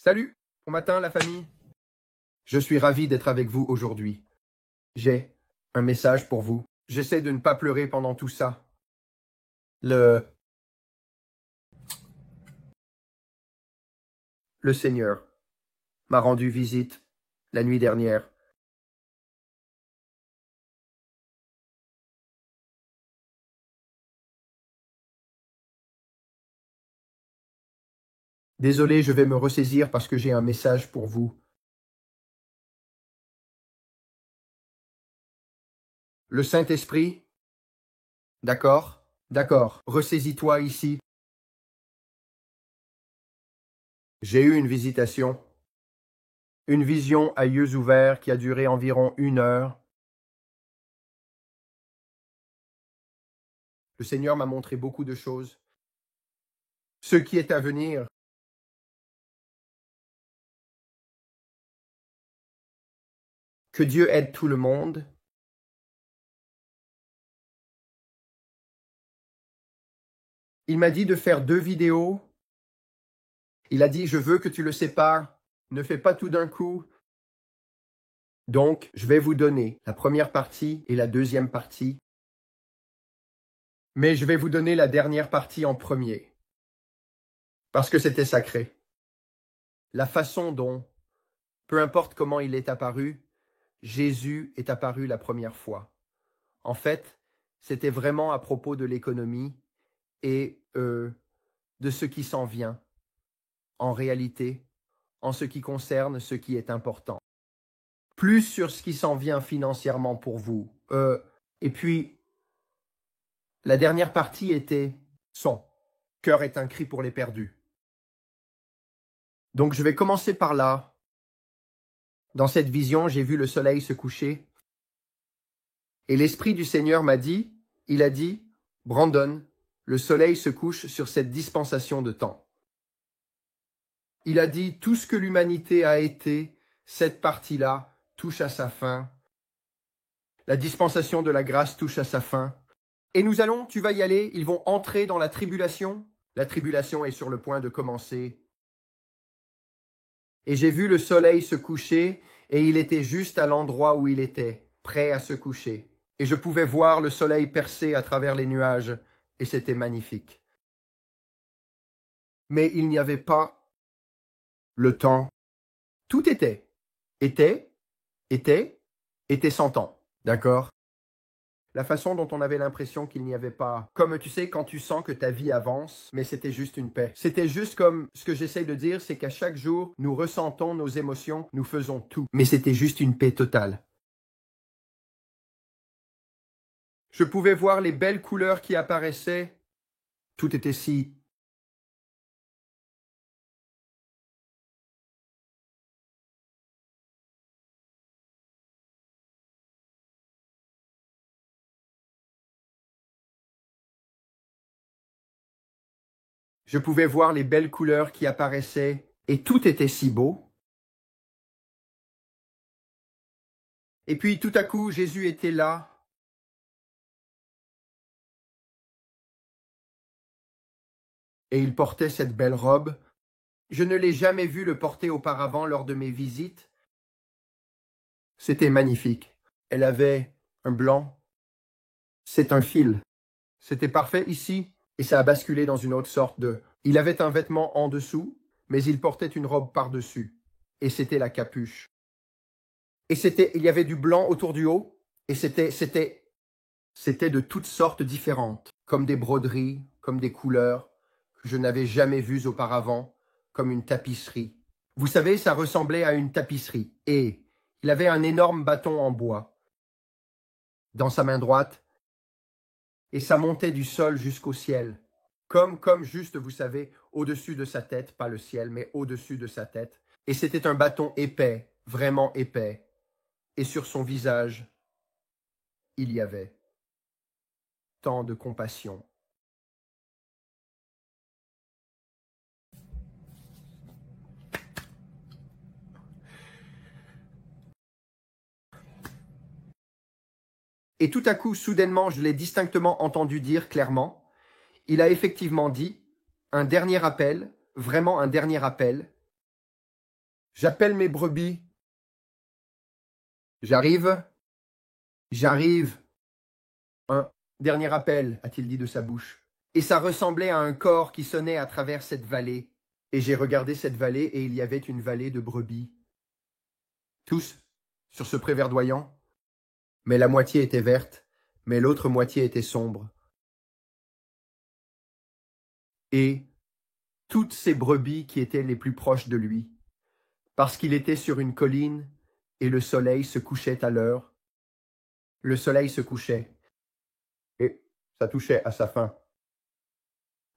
Salut, bon matin la famille. Je suis ravi d'être avec vous aujourd'hui. J'ai un message pour vous. J'essaie de ne pas pleurer pendant tout ça. Le Seigneur m'a rendu visite la nuit dernière. Désolé, je vais me ressaisir parce que j'ai un message pour vous. Le Saint-Esprit? D'accord, d'accord. Ressaisis-toi ici. J'ai eu une visitation. Une vision à yeux ouverts qui a duré environ 1 heure. Le Seigneur m'a montré beaucoup de choses. Ce qui est à venir. Que Dieu aide tout le monde. Il m'a dit de faire 2 vidéos. Il a dit, je veux que tu le sépares. Ne fais pas tout d'un coup. Donc, je vais vous donner la première partie et la deuxième partie. Mais je vais vous donner la dernière partie en premier. Parce que c'était sacré. La façon dont, peu importe comment il est apparu, Jésus est apparu la première fois. En fait, c'était vraiment à propos de l'économie et de ce qui s'en vient. En réalité, en ce qui concerne ce qui est important. Plus sur ce qui s'en vient financièrement pour vous. Et puis, la dernière partie était son cœur est un cri pour les perdus. Donc je vais commencer par là. Dans cette vision, j'ai vu le soleil se coucher. Et l'Esprit du Seigneur m'a dit, il a dit, Brandon, le soleil se couche sur cette dispensation de temps. Il a dit, tout ce que l'humanité a été, cette partie-là, touche à sa fin. La dispensation de la grâce touche à sa fin. Et nous allons, tu vas y aller, ils vont entrer dans la tribulation. La tribulation est sur le point de commencer. Et j'ai vu le soleil se coucher, et il était juste à l'endroit où il était, prêt à se coucher. Et je pouvais voir le soleil percer à travers les nuages, et c'était magnifique. Mais il n'y avait pas le temps. Tout était sans temps, d'accord? La façon dont on avait l'impression qu'il n'y avait pas, comme tu sais, quand tu sens que ta vie avance, mais c'était juste une paix. C'était juste comme, ce que j'essaie de dire, c'est qu'à chaque jour, nous ressentons nos émotions, nous faisons tout. Mais c'était juste une paix totale. Je pouvais voir les belles couleurs qui apparaissaient. Tout était si... Je pouvais voir les belles couleurs qui apparaissaient, et tout était si beau. Et puis tout à coup, Jésus était là. Et il portait cette belle robe. Je ne l'ai jamais vu le porter auparavant lors de mes visites. C'était magnifique. Elle avait un blanc. C'est un fil. C'était parfait ici, et ça a basculé dans une autre sorte de... Il avait un vêtement en dessous, mais il portait une robe par-dessus. Et c'était la capuche. Et il y avait du blanc autour du haut, et c'était de toutes sortes différentes, comme des broderies, comme des couleurs que je n'avais jamais vues auparavant, comme une tapisserie. Vous savez, ça ressemblait à une tapisserie, et il avait un énorme bâton en bois dans sa main droite, et ça montait du sol jusqu'au ciel, comme juste, vous savez, au-dessus de sa tête, pas le ciel, mais au-dessus de sa tête. Et c'était un bâton épais, vraiment épais, et sur son visage, il y avait tant de compassion. Et tout à coup, soudainement, je l'ai distinctement entendu dire clairement, il a effectivement dit, un dernier appel, vraiment un dernier appel, J'appelle mes brebis. J'arrive. J'arrive. Un dernier appel, a-t-il dit de sa bouche. Et ça ressemblait à un corps qui sonnait à travers cette vallée. Et j'ai regardé cette vallée et il y avait une vallée de brebis. Tous sur ce pré verdoyant. Mais la moitié était verte, mais l'autre moitié était sombre. Et toutes ces brebis qui étaient les plus proches de lui, parce qu'il était sur une colline et le soleil se couchait à l'heure. Le soleil se couchait et ça touchait à sa fin.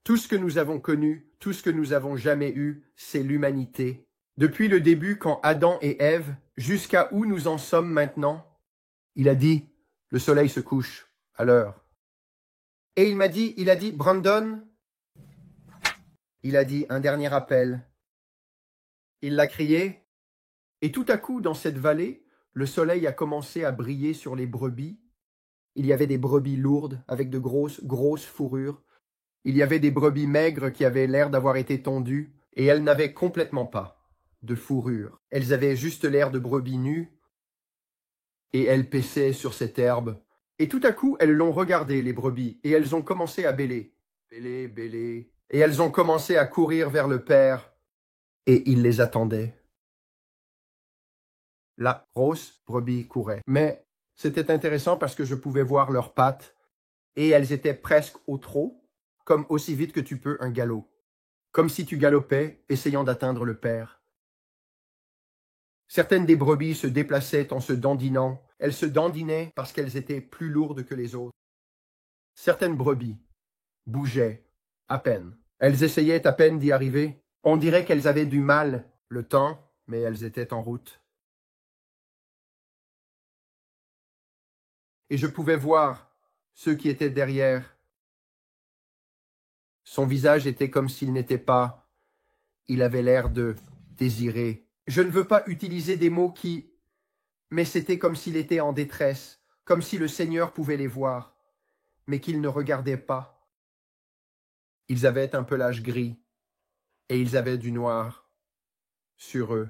Tout ce que nous avons connu, tout ce que nous avons jamais eu, c'est l'humanité. Depuis le début, quand Adam et Ève, jusqu'à où nous en sommes maintenant, il a dit, le soleil se couche à l'heure. Et il a dit, Brandon, il a dit un dernier appel. Il l'a crié, et tout à coup, dans cette vallée, le soleil a commencé à briller sur les brebis. Il y avait des brebis lourdes, avec de grosses fourrures. Il y avait des brebis maigres qui avaient l'air d'avoir été tondues, et elles n'avaient complètement pas de fourrure. Elles avaient juste l'air de brebis nues, et elles paissaient sur cette herbe. Et tout à coup, elles l'ont regardé, les brebis, et elles ont commencé à bêler. Bêler, bêler. Et elles ont commencé à courir vers le père, et il les attendait. La grosse brebis courait. Mais c'était intéressant parce que je pouvais voir leurs pattes, et elles étaient presque au trot, comme aussi vite que tu peux un galop. Comme si tu galopais, essayant d'atteindre le père. Certaines des brebis se déplaçaient en se dandinant. Elles se dandinaient parce qu'elles étaient plus lourdes que les autres. Certaines brebis bougeaient à peine. Elles essayaient à peine d'y arriver. On dirait qu'elles avaient du mal, le temps, mais elles étaient en route. Et je pouvais voir ceux qui étaient derrière. Son visage était comme s'il n'était pas. Il avait l'air de désirer. Je ne veux pas utiliser des mots qui... Mais c'était comme s'il était en détresse, comme si le Seigneur pouvait les voir, mais qu'il ne regardait pas. Ils avaient un pelage gris, et ils avaient du noir sur eux.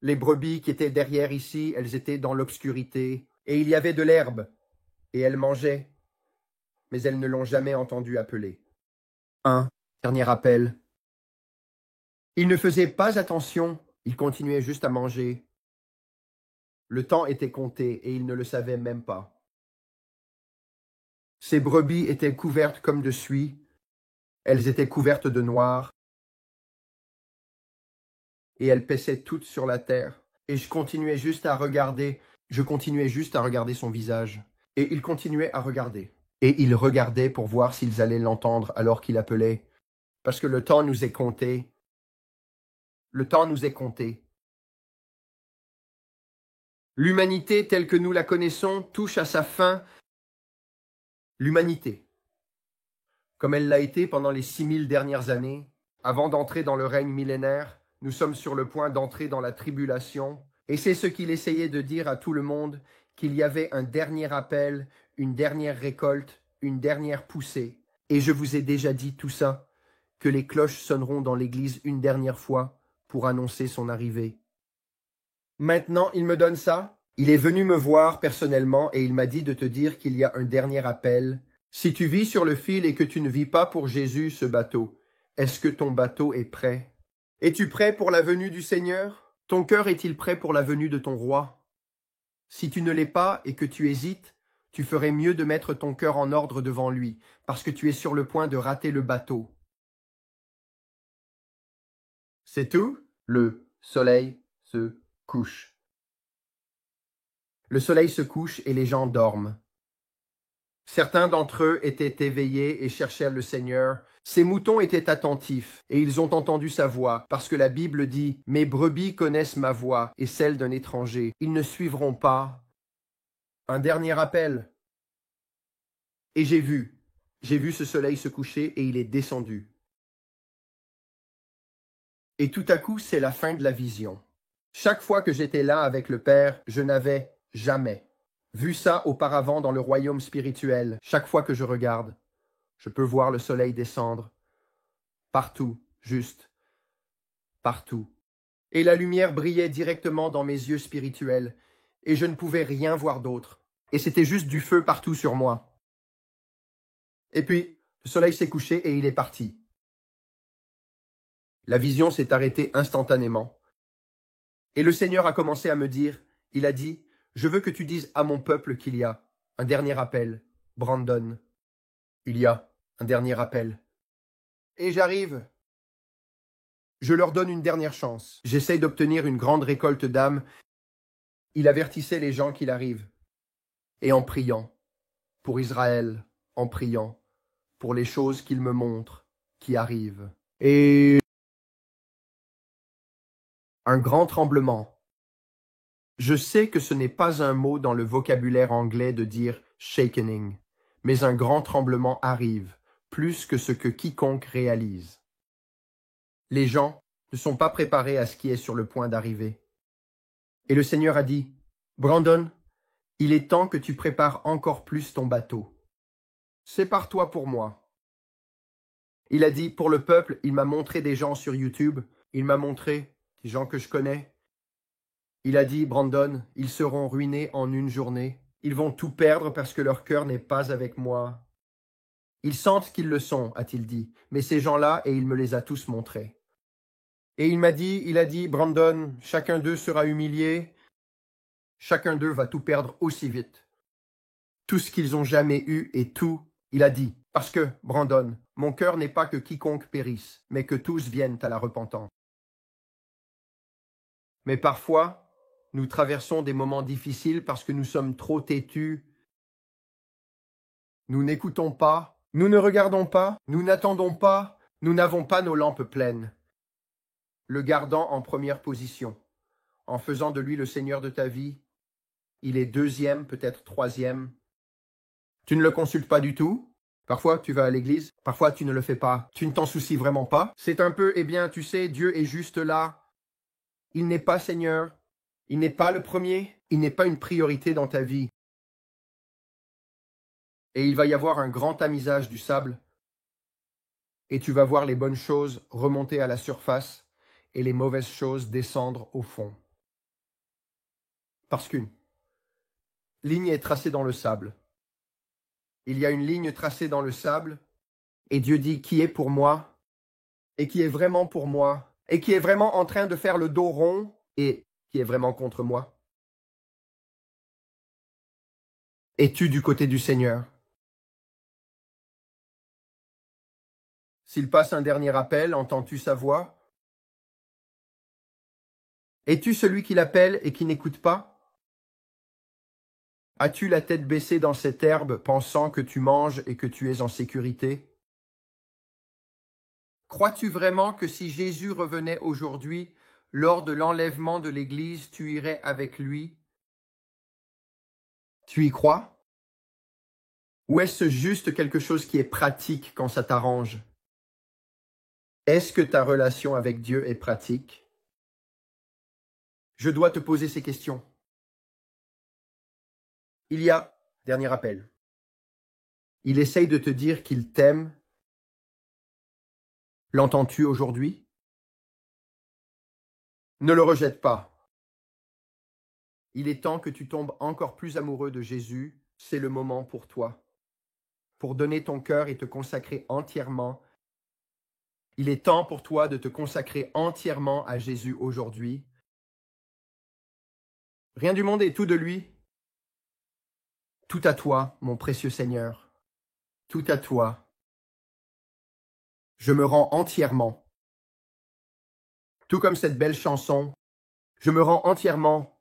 Les brebis qui étaient derrière ici, elles étaient dans l'obscurité, et il y avait de l'herbe, et elles mangeaient, mais elles ne l'ont jamais entendu appeler. Un dernier appel. Il ne faisait pas attention, il continuait juste à manger. Le temps était compté, et il ne le savait même pas. Ces brebis étaient couvertes comme de suie, elles étaient couvertes de noir, et elles paissaient toutes sur la terre. Et je continuais juste à regarder son visage. Et il continuait à regarder. Et il regardait pour voir s'ils allaient l'entendre alors qu'il appelait. Parce que le temps nous est compté. Le temps nous est compté. L'humanité telle que nous la connaissons touche à sa fin. L'humanité, comme elle l'a été pendant les 6000 dernières années, avant d'entrer dans le règne millénaire, nous sommes sur le point d'entrer dans la tribulation, et c'est ce qu'il essayait de dire à tout le monde, qu'il y avait un dernier appel, une dernière récolte, une dernière poussée. Et je vous ai déjà dit tout ça, que les cloches sonneront dans l'église une dernière fois pour annoncer son arrivée. Maintenant, il me donne ça. Il est venu me voir personnellement et il m'a dit de te dire qu'il y a un dernier appel. Si tu vis sur le fil et que tu ne vis pas pour Jésus, ce bateau, est-ce que ton bateau est prêt? Es-tu prêt pour la venue du Seigneur? Ton cœur est-il prêt pour la venue de ton roi? Si tu ne l'es pas et que tu hésites, tu ferais mieux de mettre ton cœur en ordre devant lui, parce que tu es sur le point de rater le bateau. C'est tout? Le soleil se couche. Le soleil se couche et les gens dorment. Certains d'entre eux étaient éveillés et cherchaient le Seigneur. Ces moutons étaient attentifs, et ils ont entendu sa voix, parce que la Bible dit « Mes brebis connaissent ma voix et celle d'un étranger. Ils ne suivront pas. » Un dernier appel. Et j'ai vu ce soleil se coucher et il est descendu. Et tout à coup, c'est la fin de la vision. Chaque fois que j'étais là avec le Père, je n'avais jamais vu ça auparavant dans le royaume spirituel. Chaque fois que je regarde, je peux voir le soleil descendre. Partout, juste partout. et la lumière brillait directement dans mes yeux spirituels, et je ne pouvais rien voir d'autre. Et c'était juste du feu partout sur moi. Et puis, le soleil s'est couché et il est parti. La vision s'est arrêtée instantanément. Et le Seigneur a commencé à me dire, il a dit, je veux que tu dises à mon peuple qu'il y a un dernier appel. Brandon, il y a un dernier appel. Et j'arrive. Je leur donne une dernière chance. J'essaye d'obtenir une grande récolte d'âmes. Il avertissait les gens qu'il arrive. Et en priant, pour Israël, en priant, pour les choses qu'il me montre, qui arrivent. Et un grand tremblement. Je sais que ce n'est pas un mot dans le vocabulaire anglais de dire shakening, mais un grand tremblement arrive, plus que ce que quiconque réalise. Les gens ne sont pas préparés à ce qui est sur le point d'arriver. Et le Seigneur a dit, Brandon, il est temps que tu prépares encore plus ton bateau. Sépare-toi pour moi. Il a dit, pour le peuple, il m'a montré des gens sur YouTube, il m'a montré des gens que je connais. Il a dit, Brandon, ils seront ruinés en une journée. Ils vont tout perdre parce que leur cœur n'est pas avec moi. Ils sentent qu'ils le sont, a-t-il dit, mais ces gens-là, et il me les a tous montrés. Et il a dit, Brandon, chacun d'eux sera humilié, chacun d'eux va tout perdre aussi vite. Tout ce qu'ils ont jamais eu et tout, il a dit, parce que, Brandon, mon cœur n'est pas que quiconque périsse, mais que tous viennent à la repentance. Mais parfois, nous traversons des moments difficiles parce que nous sommes trop têtus. Nous n'écoutons pas, nous ne regardons pas, nous n'attendons pas, nous n'avons pas nos lampes pleines. Le gardant en première position, en faisant de lui le Seigneur de ta vie, il est deuxième, peut-être troisième. Tu ne le consultes pas du tout. Parfois, tu vas à l'église, parfois tu ne le fais pas. Tu ne t'en soucies vraiment pas. C'est un peu, eh bien, tu sais, Dieu est juste là. Il n'est pas Seigneur. Il n'est pas le premier. Il n'est pas une priorité dans ta vie. Et il va y avoir un grand tamisage du sable. Et tu vas voir les bonnes choses remonter à la surface et les mauvaises choses descendre au fond. Parce qu'une ligne est tracée dans le sable. Il y a une ligne tracée dans le sable, et Dieu dit qui est pour moi, et qui est vraiment pour moi, et qui est vraiment en train de faire le dos rond, et qui est vraiment contre moi. Es-tu du côté du Seigneur? S'il passe un dernier appel, entends-tu sa voix? Es-tu celui qui l'appelle et qui n'écoute pas? As-tu la tête baissée dans cette herbe, pensant que tu manges et que tu es en sécurité? Crois-tu vraiment que si Jésus revenait aujourd'hui, lors de l'enlèvement de l'Église, tu irais avec lui? Tu y crois? Ou est-ce juste quelque chose qui est pratique quand ça t'arrange? Est-ce que ta relation avec Dieu est pratique? Je dois te poser ces questions. Il y a, dernier appel. Il essaye de te dire qu'il t'aime. L'entends-tu aujourd'hui? Ne le rejette pas. Il est temps que tu tombes encore plus amoureux de Jésus. C'est le moment pour toi. Pour donner ton cœur et te consacrer entièrement. Il est temps pour toi de te consacrer entièrement à Jésus aujourd'hui. Rien du monde et tout de lui. Tout à toi, mon précieux Seigneur. Tout à toi. Je me rends entièrement. Tout comme cette belle chanson. Je me rends entièrement.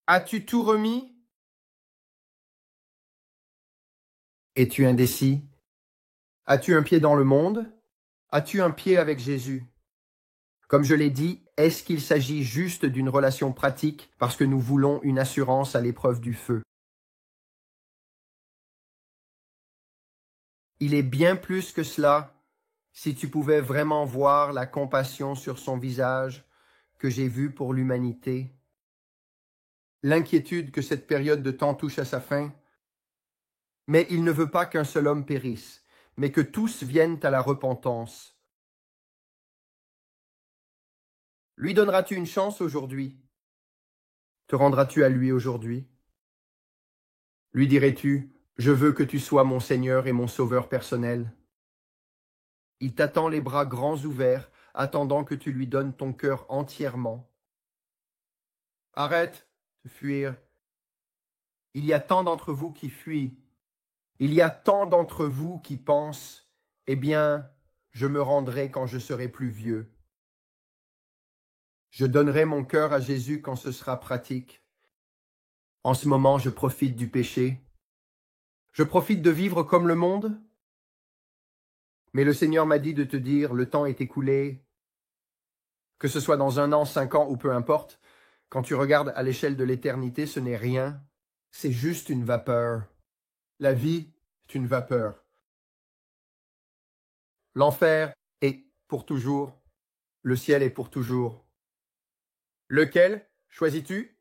As-tu tout remis? Es-tu indécis? As-tu un pied dans le monde? As-tu un pied avec Jésus? Comme je l'ai dit, est-ce qu'il s'agit juste d'une relation pratique parce que nous voulons une assurance à l'épreuve du feu? Il est bien plus que cela. Si tu pouvais vraiment voir la compassion sur son visage que j'ai vue pour l'humanité, l'inquiétude que cette période de temps touche à sa fin, mais il ne veut pas qu'un seul homme périsse, mais que tous viennent à la repentance. Lui donneras-tu une chance aujourd'hui? Te rendras-tu à lui aujourd'hui? Lui dirais-tu, je veux que tu sois mon Seigneur et mon Sauveur personnel? Il t'attend les bras grands ouverts, attendant que tu lui donnes ton cœur entièrement. Arrête de fuir. Il y a tant d'entre vous qui fuient. Il y a tant d'entre vous qui pensent, eh bien, je me rendrai quand je serai plus vieux. Je donnerai mon cœur à Jésus quand ce sera pratique. En ce moment, je profite du péché. Je profite de vivre comme le monde. Mais le Seigneur m'a dit de te dire, le temps est écoulé. Que ce soit dans 1 an, 5 ans ou peu importe, quand tu regardes à l'échelle de l'éternité, ce n'est rien. C'est juste une vapeur. La vie est une vapeur. L'enfer est pour toujours. Le ciel est pour toujours. Lequel choisis-tu?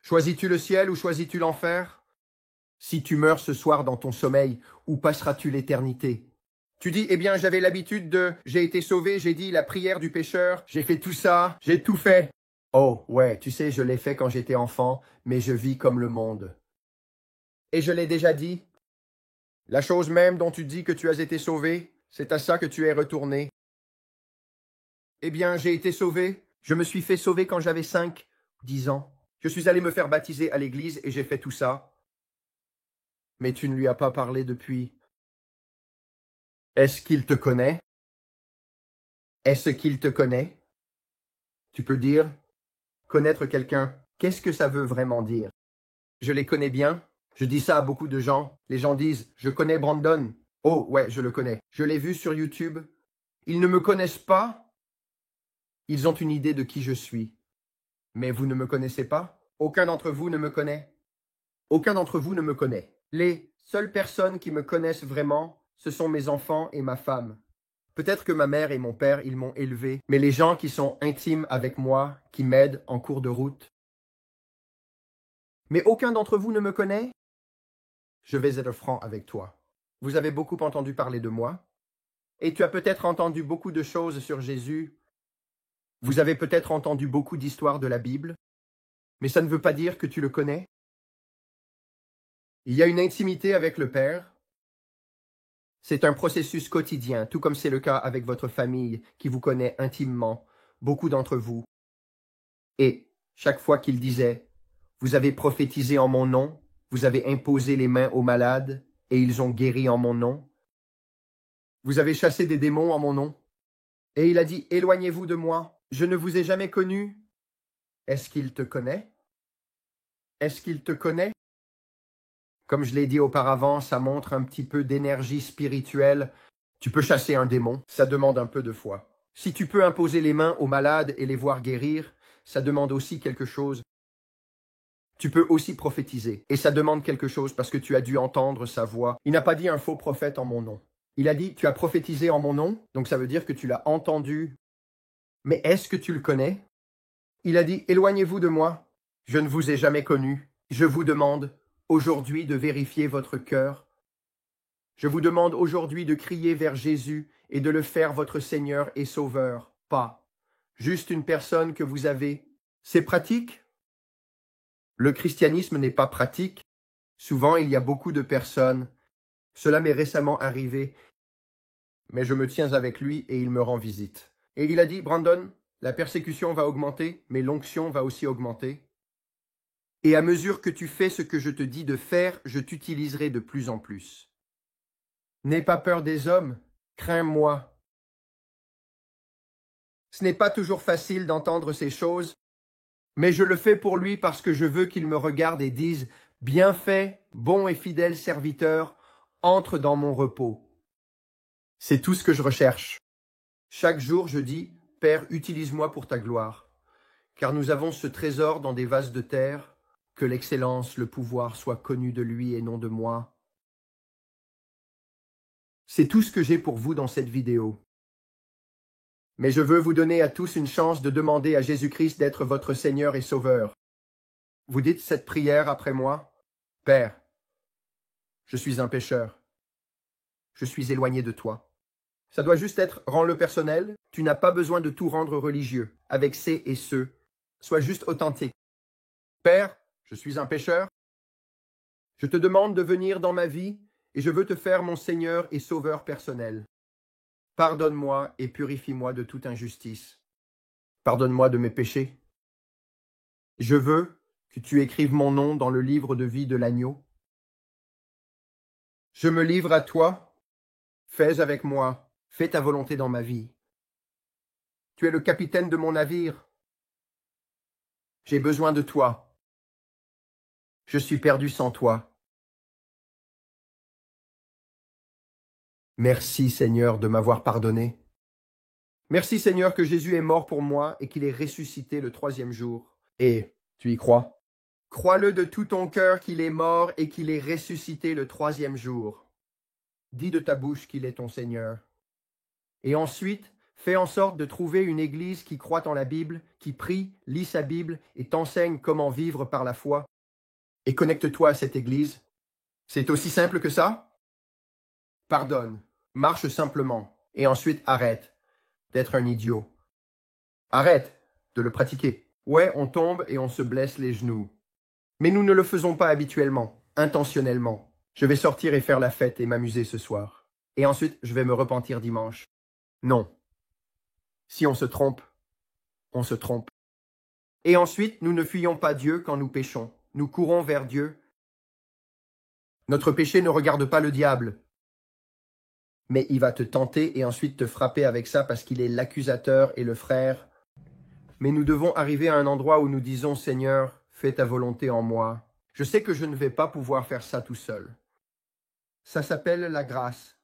Choisis-tu le ciel ou choisis-tu l'enfer? Si tu meurs ce soir dans ton sommeil, où passeras-tu l'éternité? Tu dis, eh bien, j'avais l'habitude j'ai été sauvé, j'ai dit la prière du pécheur, j'ai fait tout ça, j'ai tout fait. Oh, ouais, tu sais, je l'ai fait quand j'étais enfant, mais je vis comme le monde. Et je l'ai déjà dit, la chose même dont tu dis que tu as été sauvé, c'est à ça que tu es retourné. Eh bien, j'ai été sauvé, je me suis fait sauver quand j'avais 5, 10 ans. Je suis allé me faire baptiser à l'église et j'ai fait tout ça. Mais tu ne lui as pas parlé depuis. Est-ce qu'il te connaît? Est-ce qu'il te connaît? Tu peux dire, connaître quelqu'un, qu'est-ce que ça veut vraiment dire? Je les connais bien. Je dis ça à beaucoup de gens. Les gens disent, je connais Brandon. Oh, ouais, je le connais. Je l'ai vu sur YouTube. Ils ne me connaissent pas. Ils ont une idée de qui je suis. Mais vous ne me connaissez pas? Aucun d'entre vous ne me connaît. Aucun d'entre vous ne me connaît. Les seules personnes qui me connaissent vraiment, ce sont mes enfants et ma femme. Peut-être que ma mère et mon père, ils m'ont élevé, mais les gens qui sont intimes avec moi, qui m'aident en cours de route. Mais aucun d'entre vous ne me connaît? Je vais être franc avec toi. Vous avez beaucoup entendu parler de moi, et tu as peut-être entendu beaucoup de choses sur Jésus. Vous avez peut-être entendu beaucoup d'histoires de la Bible, mais ça ne veut pas dire que tu le connais. Il y a une intimité avec le Père. C'est un processus quotidien, tout comme c'est le cas avec votre famille qui vous connaît intimement, beaucoup d'entre vous. Et chaque fois qu'il disait, vous avez prophétisé en mon nom, vous avez imposé les mains aux malades, et ils ont guéri en mon nom. Vous avez chassé des démons en mon nom. Et il a dit, éloignez-vous de moi, je ne vous ai jamais connu. Est-ce qu'il te connaît? Est-ce qu'il te connaît? Comme je l'ai dit auparavant, ça montre un petit peu d'énergie spirituelle. Tu peux chasser un démon, ça demande un peu de foi. Si tu peux imposer les mains aux malades et les voir guérir, ça demande aussi quelque chose. Tu peux aussi prophétiser, et ça demande quelque chose parce que tu as dû entendre sa voix. Il n'a pas dit un faux prophète en mon nom. Il a dit, tu as prophétisé en mon nom, donc ça veut dire que tu l'as entendu. Mais est-ce que tu le connais? Il a dit, éloignez-vous de moi, je ne vous ai jamais connu. Je vous demande aujourd'hui de vérifier votre cœur. Je vous demande aujourd'hui de crier vers Jésus et de le faire votre Seigneur et Sauveur, pas juste une personne que vous avez. C'est pratique? Le christianisme n'est pas pratique. Souvent, il y a beaucoup de personnes. Cela m'est récemment arrivé, mais je me tiens avec lui et il me rend visite. Et il a dit, Brandon, la persécution va augmenter, mais l'onction va aussi augmenter. Et à mesure que tu fais ce que je te dis de faire, je t'utiliserai de plus en plus. N'aie pas peur des hommes, crains-moi. Ce n'est pas toujours facile d'entendre ces choses, mais je le fais pour lui parce que je veux qu'il me regarde et dise « Bien fait, bon et fidèle serviteur, entre dans mon repos. » C'est tout ce que je recherche. Chaque jour, je dis « Père, utilise-moi pour ta gloire, car nous avons ce trésor dans des vases de terre, que l'excellence, le pouvoir soient connus de lui et non de moi. » C'est tout ce que j'ai pour vous dans cette vidéo. Mais je veux vous donner à tous une chance de demander à Jésus-Christ d'être votre Seigneur et Sauveur. Vous dites cette prière après moi. Père, je suis un pécheur. Je suis éloigné de toi. Ça doit juste être rends-le personnel. Tu n'as pas besoin de tout rendre religieux, avec ces et ceux. Sois juste authentique. Père, je suis un pécheur. Je te demande de venir dans ma vie et je veux te faire mon Seigneur et Sauveur personnel. Pardonne-moi et purifie-moi de toute injustice. Pardonne-moi de mes péchés. Je veux que tu écrives mon nom dans le livre de vie de l'agneau. Je me livre à toi. Fais avec moi. Fais ta volonté dans ma vie. Tu es le capitaine de mon navire. J'ai besoin de toi. Je suis perdu sans toi. Merci Seigneur de m'avoir pardonné. Merci Seigneur que Jésus est mort pour moi et qu'il est ressuscité le 3e jour. Et tu y crois? Crois-le de tout ton cœur qu'il est mort et qu'il est ressuscité le 3e jour. Dis de ta bouche qu'il est ton Seigneur. Et ensuite, fais en sorte de trouver une église qui croit en la Bible, qui prie, lit sa Bible et t'enseigne comment vivre par la foi. Et connecte-toi à cette église. C'est aussi simple que ça? Pardonne, marche simplement, et ensuite arrête d'être un idiot. Arrête de le pratiquer. Ouais, on tombe et on se blesse les genoux. Mais nous ne le faisons pas habituellement, intentionnellement. Je vais sortir et faire la fête et m'amuser ce soir. Et ensuite, je vais me repentir dimanche. Non. Si on se trompe, on se trompe. Et ensuite, nous ne fuyons pas Dieu quand nous péchons. Nous courons vers Dieu. Notre péché ne regarde pas le diable. Mais il va te tenter et ensuite te frapper avec ça parce qu'il est l'accusateur et le frère. Mais nous devons arriver à un endroit où nous disons, Seigneur, fais ta volonté en moi. Je sais que je ne vais pas pouvoir faire ça tout seul. Ça s'appelle la grâce.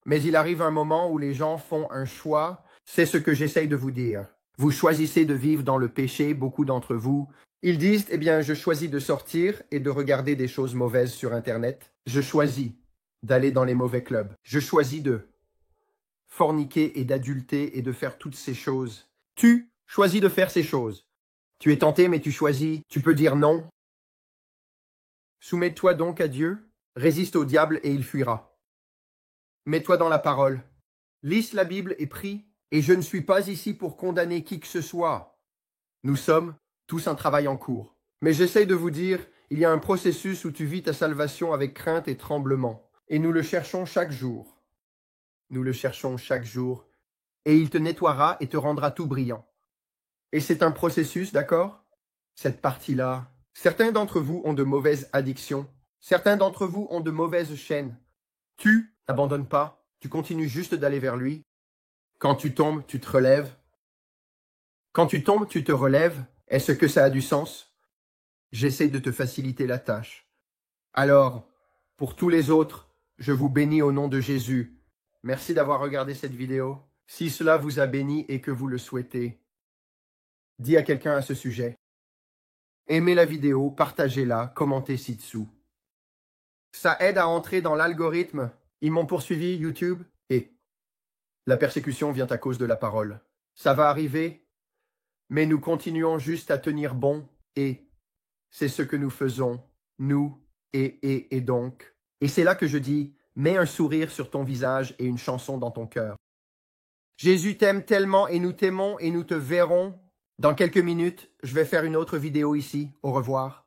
Mais il arrive un moment où les gens font un choix. C'est ce que j'essaye de vous dire. Vous choisissez de vivre dans le péché, beaucoup d'entre vous. Ils disent, eh bien, je choisis de sortir et de regarder des choses mauvaises sur Internet. Je choisis d'aller dans les mauvais clubs. Je choisis de forniquer et d'adulter et de faire toutes ces choses. Tu choisis de faire ces choses. Tu es tenté, mais tu choisis. Tu peux dire non. Soumets-toi donc à Dieu. Résiste au diable et il fuira. Mets-toi dans la parole. Lis la Bible et prie. Et je ne suis pas ici pour condamner qui que ce soit. Nous sommes tous un travail en cours. Mais j'essaye de vous dire, il y a un processus où tu vis ta salvation avec crainte et tremblement. Et nous le cherchons chaque jour. Nous le cherchons chaque jour. Et il te nettoiera et te rendra tout brillant. Et c'est un processus, d'accord? Cette partie-là. Certains d'entre vous ont de mauvaises addictions. Certains d'entre vous ont de mauvaises chaînes. Tu n'abandonnes pas. Tu continues juste d'aller vers lui. Quand tu tombes, tu te relèves. Quand tu tombes, tu te relèves. Est-ce que ça a du sens? J'essaie de te faciliter la tâche. Alors, pour tous les autres, je vous bénis au nom de Jésus. Merci d'avoir regardé cette vidéo. Si cela vous a béni et que vous le souhaitez, dis à quelqu'un à ce sujet. Aimez la vidéo, partagez-la, commentez ci-dessous. Ça aide à entrer dans l'algorithme. Ils m'ont poursuivi, YouTube, et la persécution vient à cause de la parole. Ça va arriver, mais nous continuons juste à tenir bon, et c'est ce que nous faisons, nous, et donc. Et c'est là que je dis, mets un sourire sur ton visage et une chanson dans ton cœur. Jésus t'aime tellement et nous t'aimons et nous te verrons. Dans quelques minutes, je vais faire une autre vidéo ici. Au revoir.